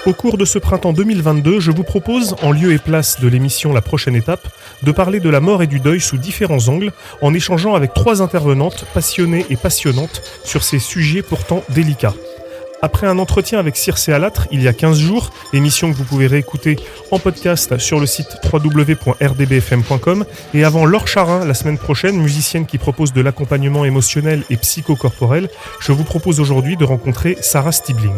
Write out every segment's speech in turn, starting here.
Au cours de ce printemps 2022, je vous propose, en lieu et place de l'émission La Prochaine Étape, de parler de la mort et du deuil sous différents angles, en échangeant avec 3 intervenantes passionnées et passionnantes sur ces sujets pourtant délicats. Après un entretien avec Circe Alatre il y a 15 jours, émission que vous pouvez réécouter en podcast sur le site www.rdbfm.com, et avant Laure Charin la semaine prochaine, musicienne qui propose de l'accompagnement émotionnel et psychocorporel, je vous propose aujourd'hui de rencontrer Sarah Stibling.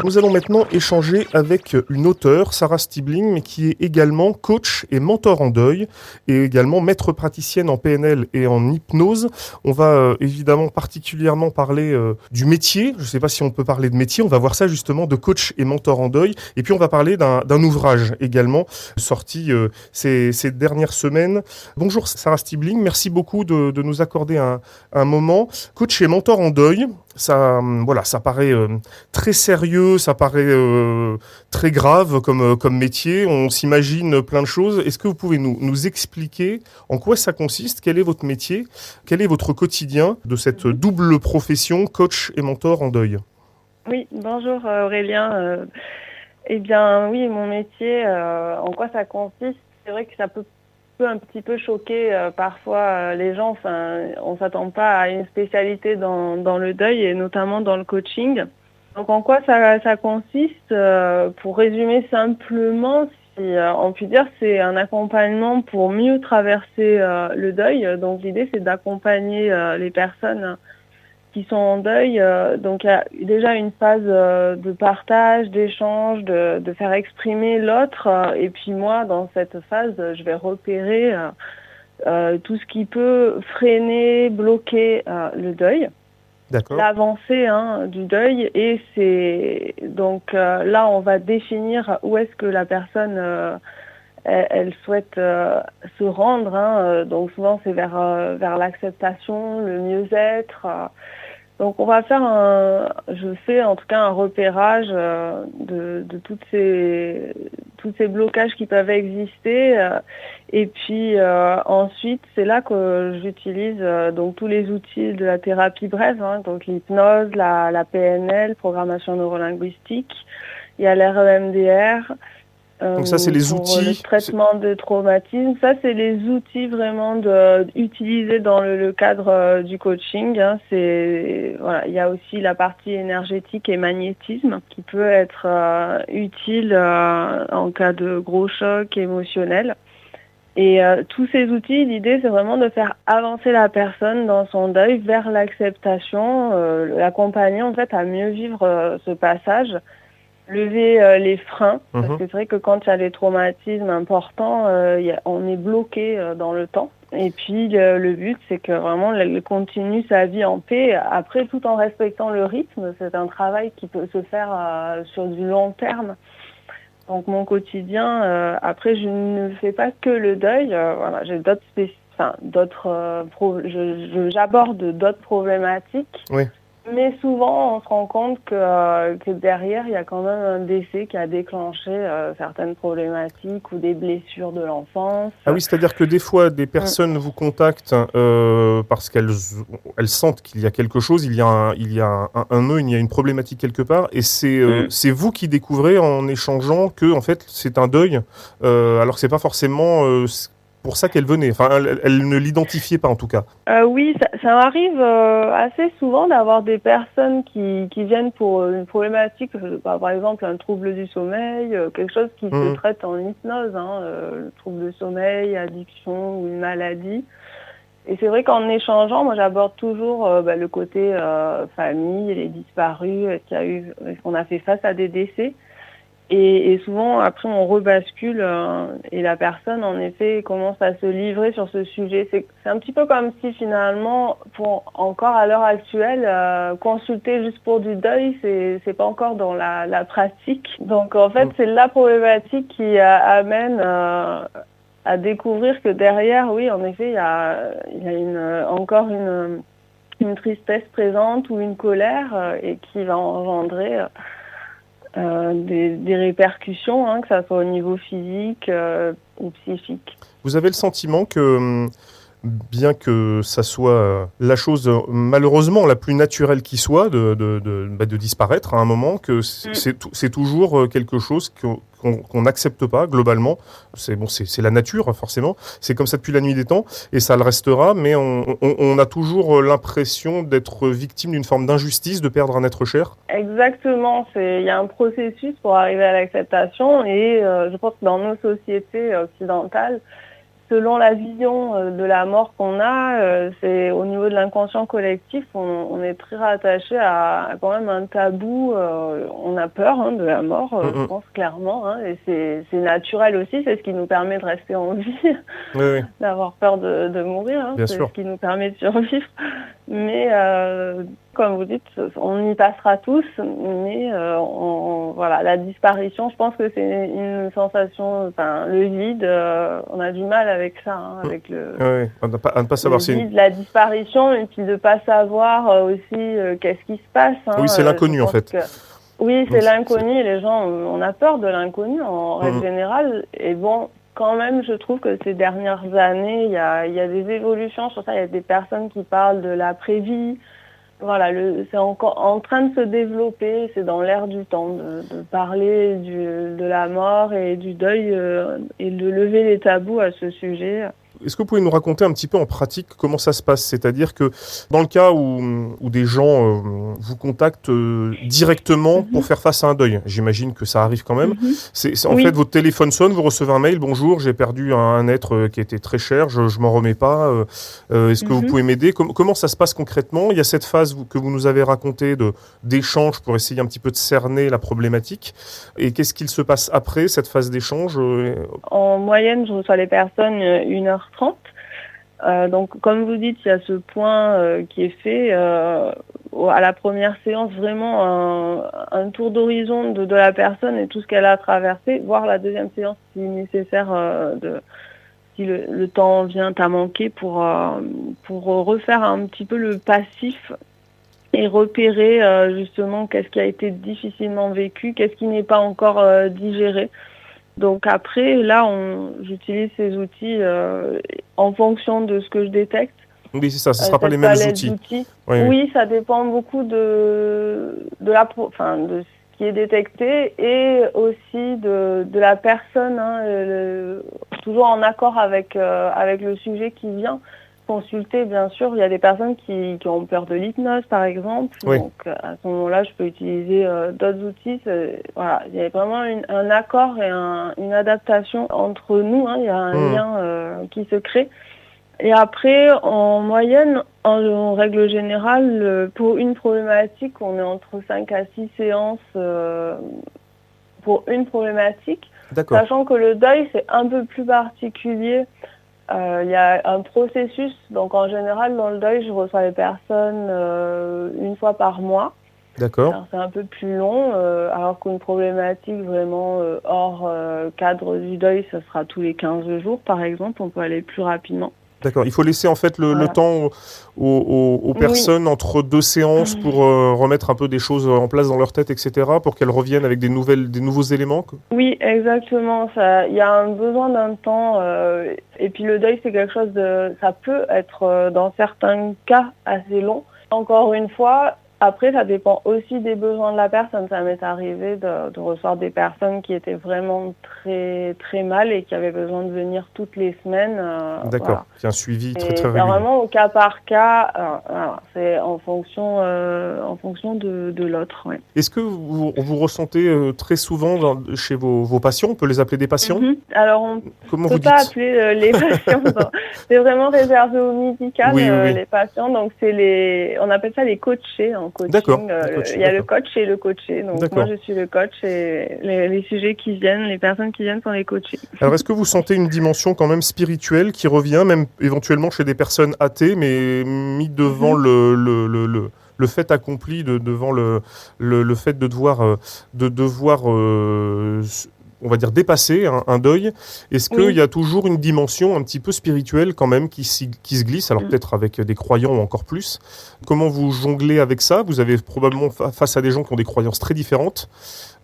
Nous allons maintenant échanger avec une auteure, Sarah Stibling, mais qui est également coach et mentor en deuil, et également maître praticienne en PNL et en hypnose. On va évidemment particulièrement parler du métier. Je ne sais pas si on peut parler de métier, on va voir ça justement, de coach et mentor en deuil. Et puis on va parler d'un ouvrage également, sorti ces dernières semaines. Bonjour Sarah Stibling, merci beaucoup de nous accorder un moment. Coach et mentor en deuil, ça paraît très sérieux, ça paraît très grave comme métier, on s'imagine plein de choses. Est-ce que vous pouvez nous expliquer en quoi ça consiste, quel est votre métier, quel est votre quotidien de cette double profession, coach et mentor en deuil? Oui, bonjour Aurélien. Eh bien oui, mon métier, en quoi ça consiste? C'est vrai que ça peut un petit peu choquer parfois les gens. Enfin, on s'attend pas à une spécialité dans le deuil et notamment dans le coaching. Donc en quoi ça consiste? Pour résumer simplement, si on peut dire, c'est un accompagnement pour mieux traverser le deuil. Donc l'idée, c'est d'accompagner les personnes qui sont en deuil. Donc il y a déjà une phase de partage, d'échange, de faire exprimer l'autre. Et puis moi, dans cette phase, je vais repérer tout ce qui peut freiner, bloquer le deuil. D'accord. L'avancée du deuil. Et c'est donc là, on va définir où est-ce que la personne elle souhaite se rendre. Donc souvent, c'est vers l'acceptation, le mieux-être. Donc on va faire je fais en tout cas un repérage de tous ces blocages qui peuvent exister. Et puis ensuite, c'est là que j'utilise donc tous les outils de la thérapie brève, donc l'hypnose, la PNL, programmation neurolinguistique. Il y a l'REMDR. Donc ça, c'est les outils. Le traitement de traumatisme, ça c'est les outils vraiment utilisés dans le cadre du coaching. Il y a aussi la partie énergétique et magnétisme qui peut être utile en cas de gros choc émotionnel. Et tous ces outils, l'idée c'est vraiment de faire avancer la personne dans son deuil vers l'acceptation, l'accompagner en fait à mieux vivre ce passage. Lever les freins, parce que c'est vrai que quand il y a des traumatismes importants, on est bloqué dans le temps. Et puis le but, c'est que vraiment elle continue sa vie en paix, après tout en respectant le rythme. C'est un travail qui peut se faire sur du long terme. Donc mon quotidien, après je ne fais pas que le deuil, j'ai j'aborde d'autres problématiques. Oui. Mais souvent, on se rend compte que derrière, il y a quand même un décès qui a déclenché certaines problématiques ou des blessures de l'enfance. Ah oui, c'est-à-dire que des fois, des personnes vous contactent parce qu'elles sentent qu'il y a quelque chose, il y a un nœud, il y a une problématique quelque part, et c'est vous qui découvrez en échangeant que en fait c'est un deuil, alors que c'est pas forcément pour ça qu'elle venait. Enfin, elle ne l'identifiait pas en tout cas. Oui, ça m'arrive assez souvent d'avoir des personnes qui viennent pour une problématique, par exemple un trouble du sommeil, quelque chose qui se traite en hypnose, le trouble du sommeil, addiction ou une maladie. Et c'est vrai qu'en échangeant, moi j'aborde toujours le côté famille, les disparus, est-ce qu'on a fait face à des décès. Et souvent, après, on rebascule et la personne, en effet, commence à se livrer sur ce sujet. C'est un petit peu comme si, finalement, encore à l'heure actuelle, consulter juste pour du deuil, c'est pas encore dans la pratique. Donc, en fait, c'est la problématique qui amène à découvrir que derrière, oui, en effet, il y a encore une tristesse présente ou une colère et qui va engendrer des répercussions, que ça soit au niveau physique ou psychique. Vous avez le sentiment que bien que ça soit la chose malheureusement la plus naturelle qui soit de disparaître à un moment, que c'est toujours quelque chose qu'on n'accepte pas globalement. C'est la nature forcément, c'est comme ça depuis la nuit des temps et ça le restera, mais on a toujours l'impression d'être victime d'une forme d'injustice, de perdre un être cher. Exactement, il y a un processus pour arriver à l'acceptation et je pense que dans nos sociétés occidentales, selon la vision de la mort qu'on a, c'est au niveau de l'inconscient collectif, on est très rattaché à quand même un tabou. On a peur de la mort, je pense clairement, et c'est naturel aussi. C'est ce qui nous permet de rester en vie, oui. d'avoir peur de mourir. Bien c'est sûr. ce qui nous permet de survivre. Mais comme vous dites, on y passera tous, mais voilà, la disparition, je pense que c'est une sensation, le vide, on a du mal avec ça, avec oui. À ne pas savoir le vide, la disparition, et puis de ne pas savoir aussi qu'est-ce qui se passe. Oui, c'est l'inconnu en fait. Oui, c'est l'inconnu, et les gens, on a peur de l'inconnu en règle générale, et bon, quand même, je trouve que ces dernières années, il y a des évolutions sur ça. Il y a des personnes qui parlent de l'après-vie. Voilà, c'est encore en train de se développer. C'est dans l'air du temps de parler de la mort et du deuil et de lever les tabous à ce sujet. Est-ce que vous pouvez nous raconter un petit peu en pratique comment ça se passe ? C'est-à-dire que dans le cas où des gens vous contactent directement pour faire face à un deuil, j'imagine que ça arrive quand même. En fait, votre téléphone sonne, vous recevez un mail, bonjour, j'ai perdu un être qui était très cher, je m'en remets pas, est-ce que vous pouvez m'aider ? Comment ça se passe concrètement ? Il y a cette phase que vous nous avez racontée d'échange pour essayer un petit peu de cerner la problématique. Et qu'est-ce qu'il se passe après cette phase d'échange ? En moyenne, je reçois les personnes 1h30. Donc, comme vous dites, il y a ce point qui est fait à la première séance, vraiment un tour d'horizon de la personne et tout ce qu'elle a traversé, voire la deuxième séance si nécessaire, si le temps vient à manquer pour refaire un petit peu le passif et repérer justement qu'est-ce qui a été difficilement vécu, qu'est-ce qui n'est pas encore digéré. Donc après, là, j'utilise ces outils en fonction de ce que je détecte. Oui, c'est ça, ce ne sera pas les mêmes outils. Oui, ça dépend beaucoup de ce qui est détecté et aussi de la personne, toujours en accord avec le sujet qui vient. Consulter, bien sûr, il y a des personnes qui ont peur de l'hypnose, par exemple. Oui. Donc, à ce moment-là, je peux utiliser d'autres outils. Voilà, il y a vraiment un accord et une adaptation entre nous. Il y a un lien qui se crée. Et après, en moyenne, en règle générale, pour une problématique, on est entre 5 à 6 séances pour une problématique. D'accord. Sachant que le deuil, c'est un peu plus particulier. Il y a un processus, donc en général dans le deuil je reçois les personnes une fois par mois. D'accord. Alors, c'est un peu plus long, alors qu'une problématique vraiment hors cadre du deuil, ça sera tous les 15 jours par exemple, on peut aller plus rapidement. D'accord, il faut laisser en fait le temps aux personnes entre deux séances pour remettre un peu des choses en place dans leur tête, etc., pour qu'elles reviennent avec des nouveaux éléments. Oui, exactement. Il y a un besoin d'un temps. Et puis le deuil, c'est quelque chose ça peut être dans certains cas assez long. Encore une fois, après, ça dépend aussi des besoins de la personne. Ça m'est arrivé de recevoir des personnes qui étaient vraiment très, très mal et qui avaient besoin de venir toutes les semaines. D'accord, voilà. C'est un suivi très, très régulier. C'est vraiment au cas par cas. C'est en fonction de l'autre. Ouais. Est-ce que vous ressentez très souvent chez vos patients, on peut les appeler des patients ? Alors, on ne peut pas appeler les patients. C'est vraiment réservé aux médicales, les patients. Donc, on appelle ça les coachés en coaching. D'accord. Il y a le coach et le coaché. Donc, moi, je suis le coach et les sujets qui viennent, les personnes qui viennent sont les coachés. Alors, est-ce que vous sentez une dimension quand même spirituelle qui revient, même éventuellement chez des personnes athées, mais mis devant le fait accompli, devant le fait de devoir on va dire, dépasser un deuil, est-ce qu'il y a toujours une dimension un petit peu spirituelle quand même qui se glisse, alors peut-être avec des croyants ou encore plus? Comment vous jonglez avec ça? Vous avez probablement face à des gens qui ont des croyances très différentes.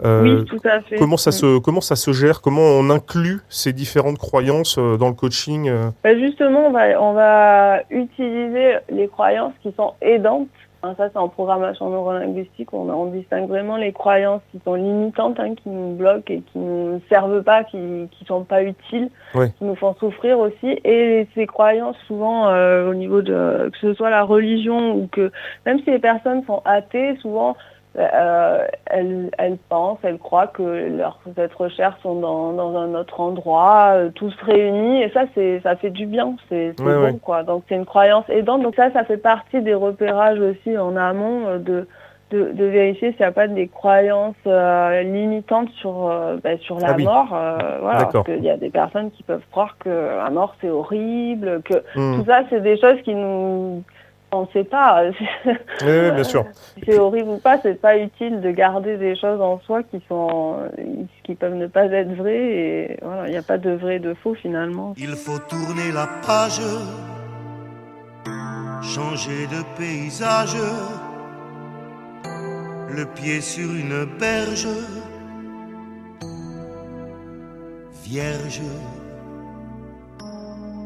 Oui, tout à fait. Comment ça se gère? Comment on inclut ces différentes croyances dans le coaching? Justement, on va utiliser les croyances qui sont aidantes. Ça, c'est en programmation neurolinguistique. On distingue vraiment les croyances qui sont limitantes, qui nous bloquent et qui ne nous servent pas, qui ne sont pas utiles, qui nous font souffrir aussi. Et ces croyances, souvent, au niveau de que ce soit la religion ou que même si les personnes sont athées, souvent elles pensent, elles croient que leurs êtres chers sont dans un autre endroit, tous réunis, et ça fait du bien, c'est bon quoi. Donc c'est une croyance aidante. Donc ça fait partie des repérages aussi en amont de vérifier s'il n'y a pas des croyances limitantes sur la mort. Voilà, parce qu'il y a des personnes qui peuvent croire que la mort c'est horrible, que tout ça c'est des choses qui nous... On ne sait pas. Oui, bien sûr. Si c'est horrible ou pas, c'est pas utile de garder des choses en soi qui peuvent ne pas être vraies. Et voilà, il n'y a pas de vrai et de faux finalement. Il faut tourner la page, changer de paysage, le pied sur une berge, vierge.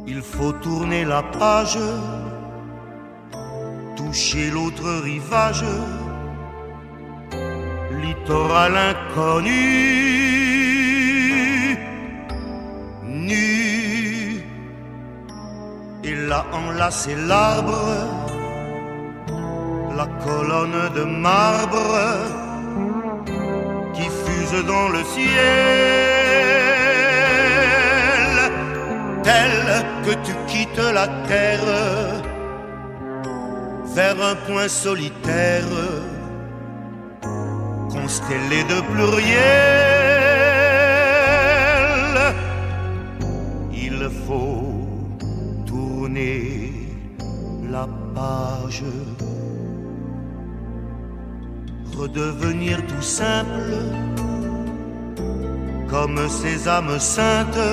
Il faut tourner la page, toucher l'autre rivage, littoral inconnu, nu. Et là enlacer l'arbre, la colonne de marbre qui fuse dans le ciel, telle que tu quittes la terre vers un point solitaire, constellé de pluriel. Il faut tourner la page, redevenir tout simple, comme ces âmes saintes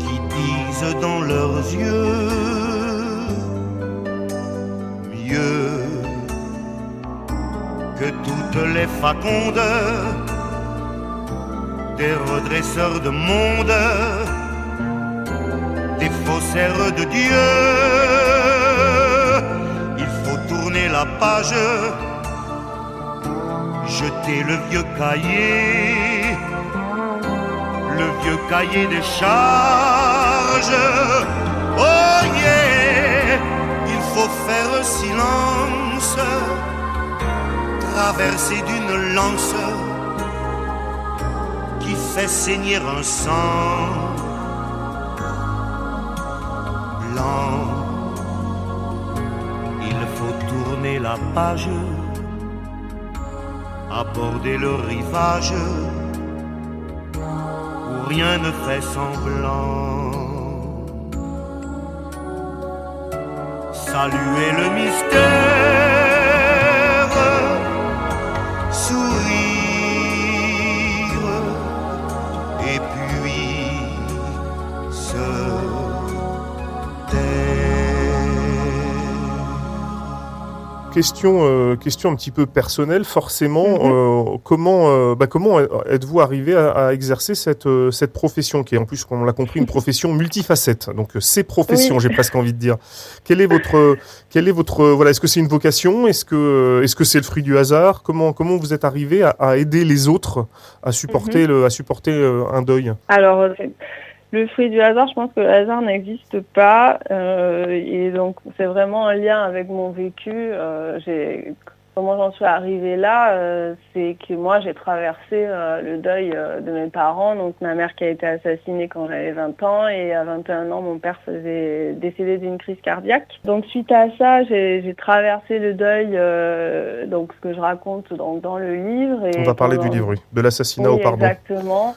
qui disent dans leurs yeux que toutes les facondes des redresseurs de monde, des faussaires de Dieu. Il faut tourner la page, jeter le vieux cahier des charges. Oh yeah, il faut faire silence, traversé d'une lance qui fait saigner un sang blanc. Il faut tourner la page, aborder le rivage où rien ne fait semblant. Saluer le mystère, sourire et puis se taire. Question un petit peu personnelle, forcément. Comment êtes-vous arrivé à exercer cette profession qui est en plus, comme on l'a compris, une profession multifacette. Donc ces professions, j'ai presque envie de dire. Quel est votre voilà, est-ce que c'est une vocation? Est-ce que c'est le fruit du hasard? Comment vous êtes arrivé à aider les autres à supporter un deuil? Alors, le fruit du hasard, je pense que le hasard n'existe pas. Et donc, c'est vraiment un lien avec mon vécu. Comment j'en suis arrivée là, c'est que moi, j'ai traversé le deuil de mes parents. Donc, ma mère qui a été assassinée quand j'avais 20 ans. Et à 21 ans, mon père s'est décédé d'une crise cardiaque. Donc, suite à ça, j'ai traversé le deuil, donc ce que je raconte dans le livre. Et on va parler du livre, oui. De l'assassinat au pardon. Exactement.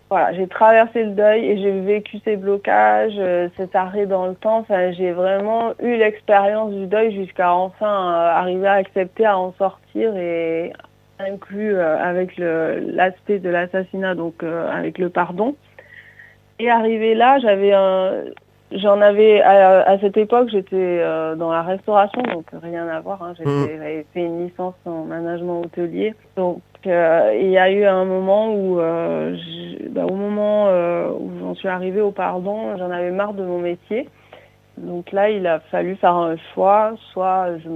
Voilà, j'ai traversé le deuil et j'ai vécu ces blocages, cet arrêt dans le temps. Enfin, j'ai vraiment eu l'expérience du deuil jusqu'à enfin arriver à accepter, à en sortir et inclus avec l'aspect de l'assassinat, donc avec le pardon. Et arrivé là, à cette époque, j'étais dans la restauration, donc rien à voir. Hein, j'avais fait une licence en management hôtelier. Donc il y a eu un moment où, au moment où j'en suis arrivée au pardon, j'en avais marre de mon métier. Donc là, il a fallu faire un choix. Soit je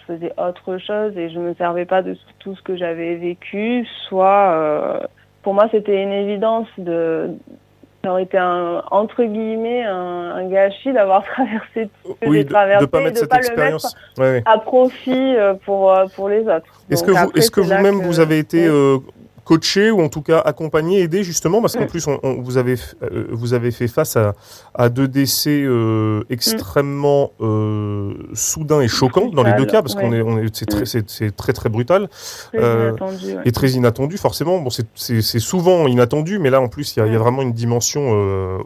faisais autre chose et je ne me servais pas de tout ce que j'avais vécu, soit pour moi, c'était une évidence ça aurait été entre guillemets un gâchis d'avoir traversé tout ce que j'ai traversé et de ne pas le mettre à profit pour les autres. Est-ce que vous-même vous avez été coaché ou en tout cas accompagné, aidé justement, parce qu'en plus vous avez fait face à 2 décès extrêmement soudains et choquants dans les 2 cas, parce c'est très très brutal et très inattendu forcément. Bon, c'est souvent inattendu, mais là en plus il y a vraiment une dimension,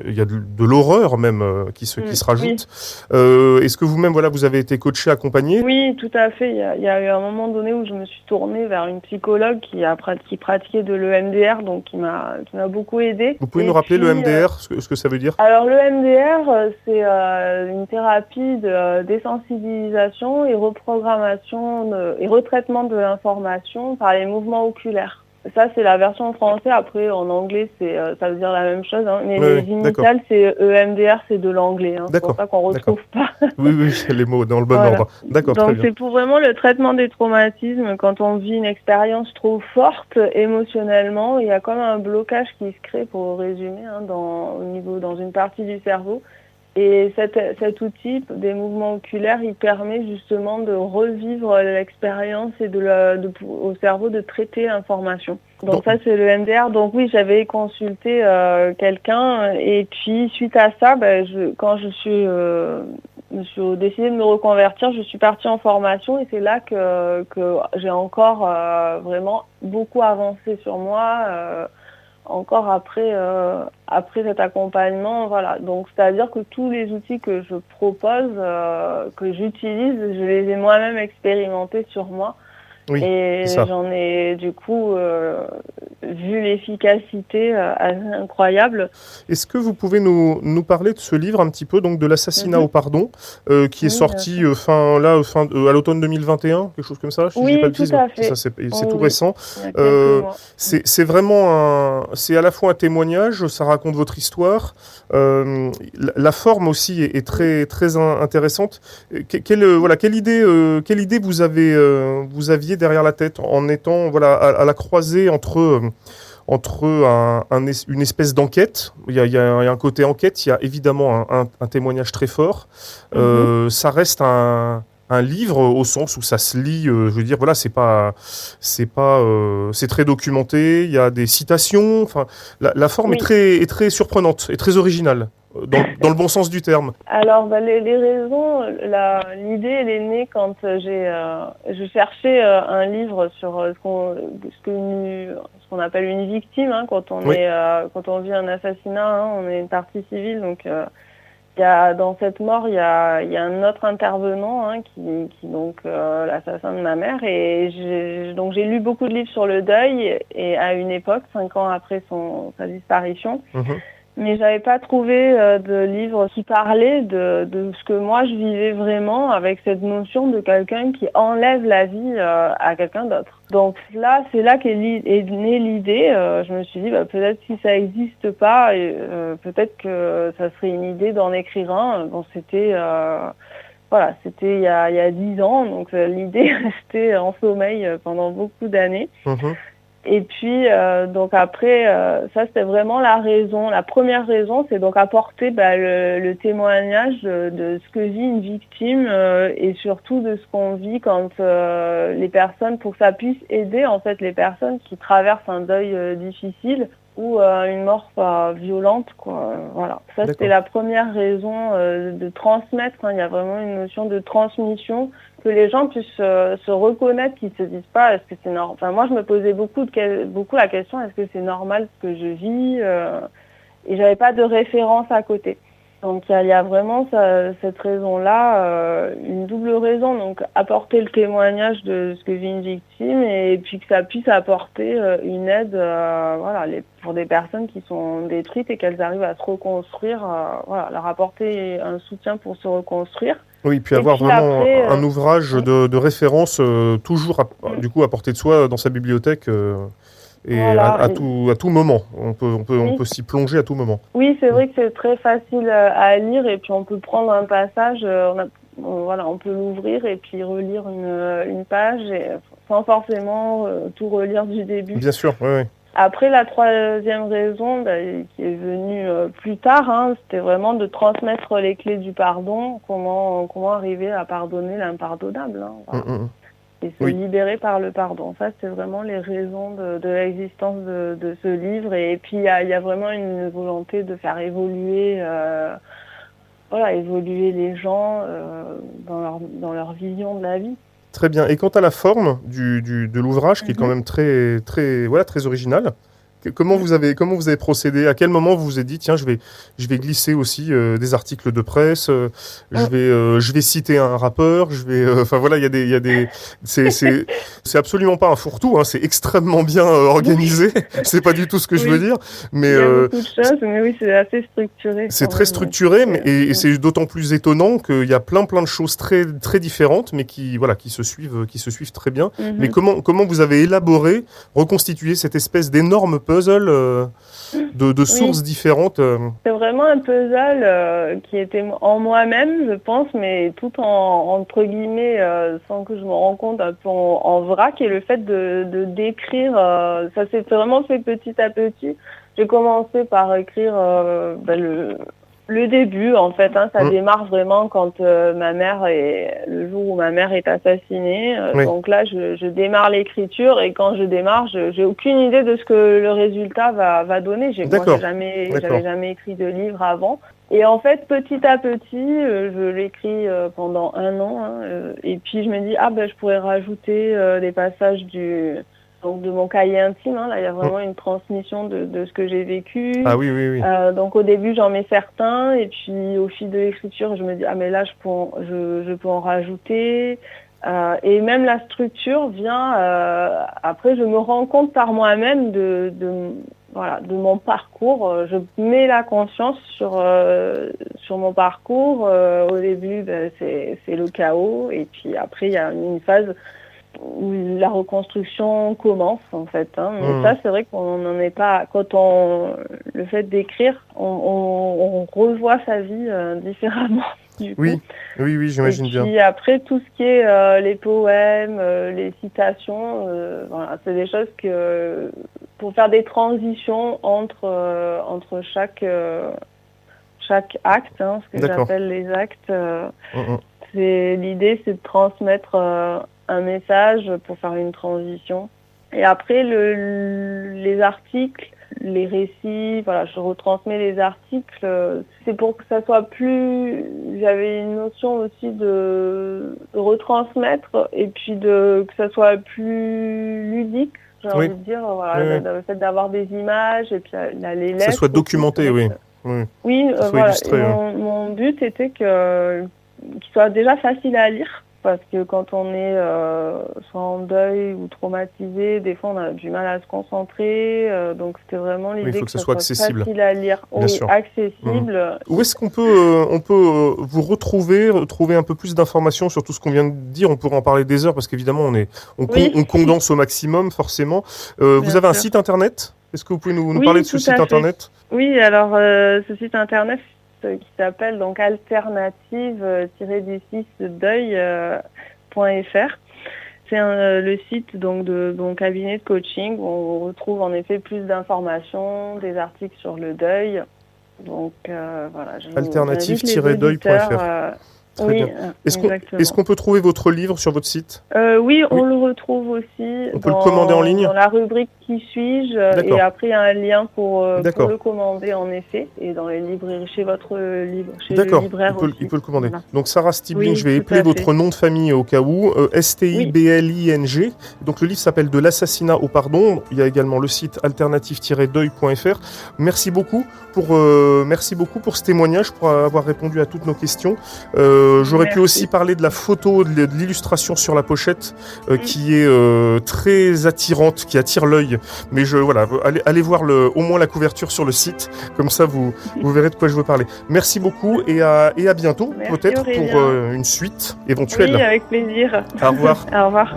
il y a de l'horreur même qui se rajoute. Est-ce que vous-même vous avez été coaché, accompagné? Oui, tout à fait. Il y a eu un moment donné où je me suis tournée vers une psychologue qui pratiquait de l'EMDR, donc qui m'a beaucoup aidée. Vous pouvez nous rappeler l'EMDR, ce que ça veut dire? Alors l'EMDR, c'est une thérapie de désensibilisation et reprogrammation et retraitement de l'information par les mouvements oculaires. Ça, c'est la version française. Après, en anglais, ça veut dire la même chose. Hein. Mais les initiales, c'est EMDR, c'est de l'anglais. Hein. C'est pour ça qu'on ne retrouve pas. Oui, les mots dans le bon ordre. D'accord, très bien. Donc, c'est pour vraiment le traitement des traumatismes. Quand on vit une expérience trop forte émotionnellement, il y a comme un blocage qui se crée, pour résumer, hein, dans une partie du cerveau. Et cet outil des mouvements oculaires, il permet justement de revivre l'expérience et au cerveau de traiter l'information. Donc ça, c'est le MDR. Donc oui, j'avais consulté quelqu'un et puis suite à ça, quand je suis décidé de me reconvertir, je suis partie en formation et c'est là que j'ai encore vraiment beaucoup avancé sur moi. Encore après cet accompagnement, voilà. Donc, c'est-à-dire que tous les outils que je propose, que j'utilise, je les ai moi-même expérimentés sur moi. Oui, et j'en ai du coup vu l'efficacité assez incroyable. Est-ce que vous pouvez nous parler de ce livre un petit peu, donc de l'assassinat au pardon, qui est sorti à l'automne 2021, quelque chose comme ça, si oui, tout à fait. C'est tout récent. C'est vraiment c'est à la fois un témoignage, ça raconte votre histoire. La forme aussi est très très intéressante. Quelle idée vous aviez derrière la tête en étant à la croisée entre une espèce d'enquête. Il y a un côté enquête, il y a évidemment un témoignage très fort. Ça reste un livre au sens où ça se lit, je veux dire, c'est très documenté, il y a des citations, enfin, la forme est très surprenante et très originale. Dans le bon sens du terme. Alors, les raisons, l'idée, elle est née quand je cherchais un livre sur ce qu'on appelle une victime, hein, quand on vit un assassinat, hein, on est une partie civile, donc dans cette mort, il y a un autre intervenant, hein, qui l'assassin de ma mère, et j'ai lu beaucoup de livres sur le deuil, et à une époque, 5 ans après sa disparition. Mais j'avais pas trouvé de livre qui parlait de ce que moi je vivais vraiment avec cette notion de quelqu'un qui enlève la vie à quelqu'un d'autre. Donc là, c'est là qu'est née l'idée. Je me suis dit, peut-être si ça n'existe pas, peut-être que ça serait une idée d'en écrire un. Bon, c'était il y a 10 ans, donc l'idée restait en sommeil pendant beaucoup d'années. Et puis, donc après, ça c'était vraiment la raison. La première raison, c'est donc apporter le témoignage de ce que vit une victime et surtout de ce qu'on vit quand les personnes, pour que ça puisse aider en fait les personnes qui traversent un deuil difficile ou une mort violente, quoi. Voilà. Ça c'était la première raison de transmettre. Hein. Il y a vraiment une notion de transmission, que les gens puissent se reconnaître, qu'ils se disent pas est-ce que c'est normal. Enfin, moi je me posais beaucoup la question est-ce que c'est normal ce que je vis et j'avais pas de référence à côté. Donc il y a vraiment cette raison-là, une double raison, donc apporter le témoignage de ce que vit une victime et puis que ça puisse apporter une aide voilà, pour des personnes qui sont détruites et qu'elles arrivent à se reconstruire, voilà, leur apporter un soutien pour se reconstruire. Oui, puis avoir vraiment après, un ouvrage de référence toujours du coup à portée de soi dans sa bibliothèque. Et voilà, à tout moment, on peut s'y plonger à tout moment. Oui, c'est vrai que c'est très facile à lire et puis on peut prendre un passage, on peut l'ouvrir et puis relire une page sans forcément tout relire du début. Bien sûr, oui. Après, la troisième raison qui est venue plus tard, c'était vraiment de transmettre les clés du pardon, comment arriver à pardonner l'impardonnable. Voilà. Et se libérer par le pardon. Ça, c'est vraiment les raisons de l'existence de ce livre. Et puis, il y a vraiment une volonté de faire évoluer, évoluer les gens dans leur vision de la vie. Très bien. Et quant à la forme de l'ouvrage, qui est quand même très originale, comment vous avez procédé? À quel moment vous vous êtes dit tiens, je vais glisser aussi des articles de presse, je vais citer un rappeur, c'est absolument pas un fourre-tout, hein, c'est extrêmement bien organisé. C'est pas du tout ce que je veux dire, mais il y a beaucoup de choses, mais oui, c'est assez structuré. C'est très structuré, et c'est d'autant plus étonnant qu'il y a plein de choses très très différentes, mais qui se suivent très bien. Mais comment vous avez élaboré, reconstitué cette espèce d'énorme puzzle de sources différentes. C'est vraiment un puzzle qui était en moi-même, je pense, mais tout entre guillemets, sans que je me rende compte, un peu en vrac. Et le fait de d'écrire, ça s'est vraiment fait petit à petit. J'ai commencé par écrire le début, en fait, ça démarre vraiment quand le jour où ma mère est assassinée. Donc là, je démarre l'écriture et quand je démarre, j'ai aucune idée de ce que le résultat va donner. J'avais jamais écrit de livre avant. Et en fait, petit à petit, je l'écris pendant 1 an. Et puis je me dis, je pourrais rajouter des passages de mon cahier intime, là, il y a vraiment une transmission de ce que j'ai vécu. Ah oui. Donc au début, j'en mets certains, et puis au fil de l'écriture, je me dis mais là, je peux en rajouter. Et même la structure vient. Après, je me rends compte par moi-même de mon parcours. Je mets la conscience sur mon parcours. Au début, c'est le chaos, et puis après, il y a une phase où la reconstruction commence, en fait. Mais ça, c'est vrai qu'on n'en est pas... Le fait d'écrire, on revoit sa vie différemment. Oui, j'imagine bien. Et puis après, tout ce qui est les poèmes, les citations, c'est des choses que... Pour faire des transitions entre chaque acte, ce que j'appelle les actes, l'idée, c'est de transmettre... un message pour faire une transition. Et après, les articles, les récits, je retransmets les articles. C'est pour que ça soit plus... J'avais une notion aussi de retransmettre et puis que ça soit plus ludique, j'ai envie de dire. Le fait d'avoir des images et puis les lettres. Que ça soit documenté, Oui, mon but était qu'il soit déjà facile à lire. Parce que quand on est soit en deuil ou traumatisé, des fois on a du mal à se concentrer. Donc c'était vraiment l'idée que ça soit accessible. Facile à lire, accessible. Où est-ce qu'on peut vous retrouver un peu plus d'informations sur tout ce qu'on vient de dire? On pourrait en parler des heures parce qu'évidemment on condense au maximum forcément. Vous avez un site internet? Est-ce que vous pouvez nous parler de ce site internet? Oui, alors ce site internet qui s'appelle donc alternative-deuil.fr. C'est le site donc de mon cabinet de coaching où on retrouve en effet plus d'informations, des articles sur le deuil. Donc alternative-deuil.fr. Très bien. Est-ce qu'on peut trouver votre livre sur votre site ? Oui, on le retrouve aussi. On peut le commander en ligne ? Dans la rubrique Qui suis-je ? Et après, il y a un lien pour le commander, en effet. Et dans les librairies, chez votre livre, chez le libraire aussi. Il peut le commander. Voilà. Donc, Sarah Stibling, je vais épeler votre nom de famille au cas où. Stibling. Donc, le livre s'appelle De l'assassinat au pardon. Il y a également le site alternative-deuil.fr. Merci beaucoup pour ce témoignage, pour avoir répondu à toutes nos questions. J'aurais pu aussi parler de la photo, de l'illustration sur la pochette, qui est très attirante, qui attire l'œil. Mais allez voir au moins la couverture sur le site, comme ça vous verrez de quoi je veux parler. Merci beaucoup et à bientôt, peut-être pour une suite éventuelle. Oui, avec plaisir. Au revoir. Au revoir.